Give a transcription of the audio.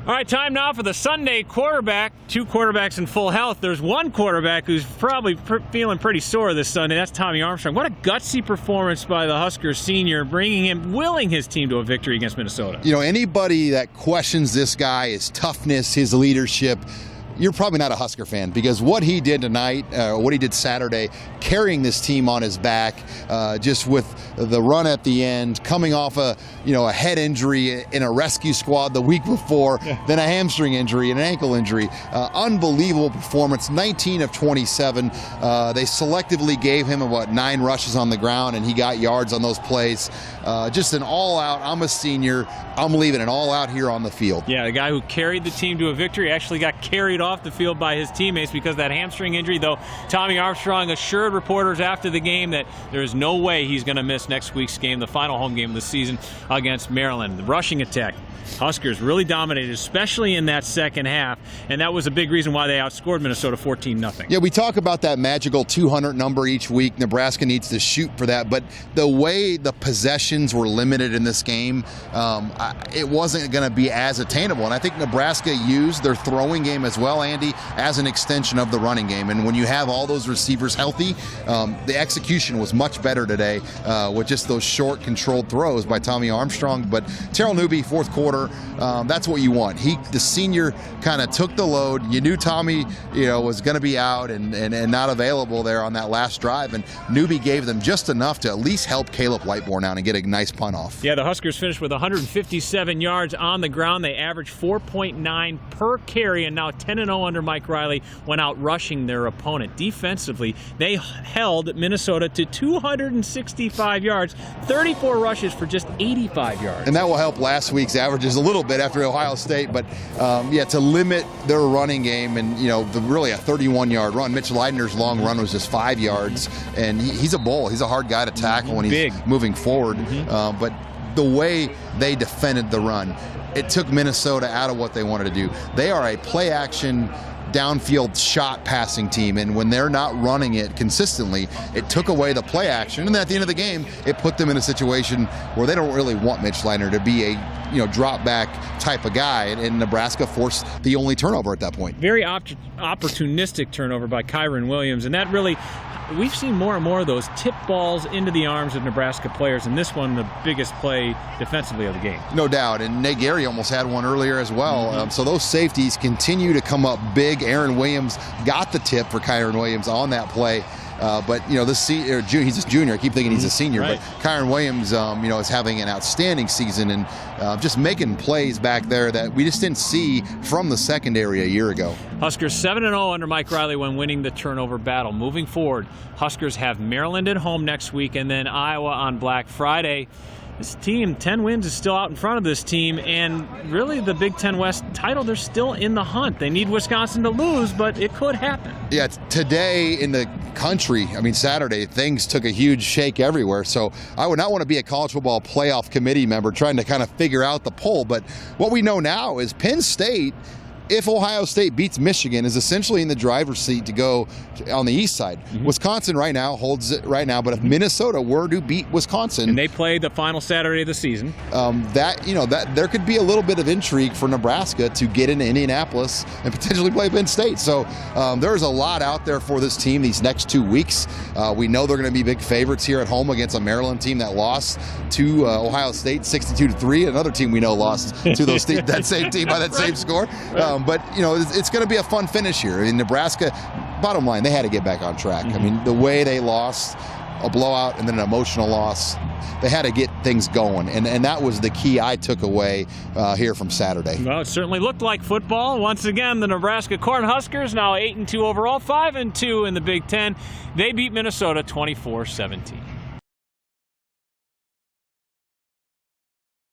All right, time now for the Sunday quarterback. Two quarterbacks in full health. There's one quarterback who's probably feeling pretty sore this Sunday. That's Tommy Armstrong. What a gutsy performance by the Huskers senior, willing his team to a victory against Minnesota. You know, anybody that questions this guy, his toughness, his leadership, you're probably not a Husker fan, because what he did tonight, what he did Saturday, carrying this team on his back, just with the run at the end, coming off a head injury in a rescue squad the week before, then a hamstring injury and an ankle injury. Unbelievable performance, 19 of 27. They selectively gave him about 9 rushes on the ground, and he got yards on those plays. Just an all-out, I'm a senior, I'm leaving it all out here on the field. Yeah, the guy who carried the team to a victory actually got carried off the field by his teammates because of that hamstring injury, though Tommy Armstrong assured reporters after the game that there is no way he's going to miss next week's game, the final home game of the season against Maryland. The rushing attack, Huskers really dominated, especially in that second half, and that was a big reason why they outscored Minnesota 14-0. Yeah, we talk about that magical 200 number each week. Nebraska needs to shoot for that, but the way the possessions were limited in this game, it wasn't going to be as attainable, and I think Nebraska used their throwing game as well, Andy, as an extension of the running game, and when you have all those receivers healthy, the execution was much better today with just those short, controlled throws by Tommy Armstrong. But Terrell Newby, fourth quarter, that's what you want. The senior kind of took the load. You knew Tommy, was going to be out and not available there on that last drive, and Newby gave them just enough to at least help Caleb Lightbourne out and get a nice punt off. Yeah, the Huskers finished with 157 yards on the ground. They averaged 4.9 per carry, and now 10-0 under Mike Riley went out rushing their opponent. Defensively, they held Minnesota to 265 yards, 34 rushes for just 85 yards. And that will help last week's averages a little bit after Ohio State, but to limit their running game and, really a 31-yard run. Mitch Leidner's long run was just 5 yards, and he's a bull. He's a hard guy to tackle when he's moving forward. But the way they defended the run, it took Minnesota out of what they wanted to do. They are a play-action, downfield shot passing team, and when they're not running it consistently, it took away the play action, and then at the end of the game, it put them in a situation where they don't really want Mitch Leidner to be a drop back type of guy, and Nebraska forced the only turnover at that point. Very opportunistic turnover by Kyron Williams, and that really, we've seen more and more of those tip balls into the arms of Nebraska players, and this one the biggest play defensively of the game. No doubt, and Nate Gary almost had one earlier as well. So those safeties continue to come up big. Aaron Williams got the tip for Kyron Williams on that play. But he's a junior. I keep thinking he's a senior. Right. But Kyron Williams, is having an outstanding season and just making plays back there that we just didn't see from the secondary a year ago. Huskers 7-0 under Mike Riley when winning the turnover battle. Moving forward, Huskers have Maryland at home next week and then Iowa on Black Friday. This team, 10 wins, is still out in front of this team, and really the Big Ten West title, they're still in the hunt. They need Wisconsin to lose, but it could happen. Yeah, today in the country, Saturday, things took a huge shake everywhere, so I would not want to be a college football playoff committee member trying to kind of figure out the poll, but what we know now is Penn State, if Ohio State beats Michigan, is essentially in the driver's seat to go on the east side. Wisconsin right now holds it right now, but if Minnesota were to beat Wisconsin, and they play the final Saturday of the season, that there could be a little bit of intrigue for Nebraska to get into Indianapolis and potentially play Penn State. So there's a lot out there for this team these next 2 weeks. We know they're going to be big favorites here at home against a Maryland team that lost to Ohio State 62-3. Another team we know lost to that same team by that same score. But it's going to be a fun finish here. Nebraska, bottom line, they had to get back on track. The way they lost, a blowout and then an emotional loss, they had to get things going, and that was the key I took away here from Saturday. Well, it certainly looked like football. Once again, the Nebraska Cornhuskers now 8-2 overall, 5-2 in the Big Ten. They beat Minnesota 24-17.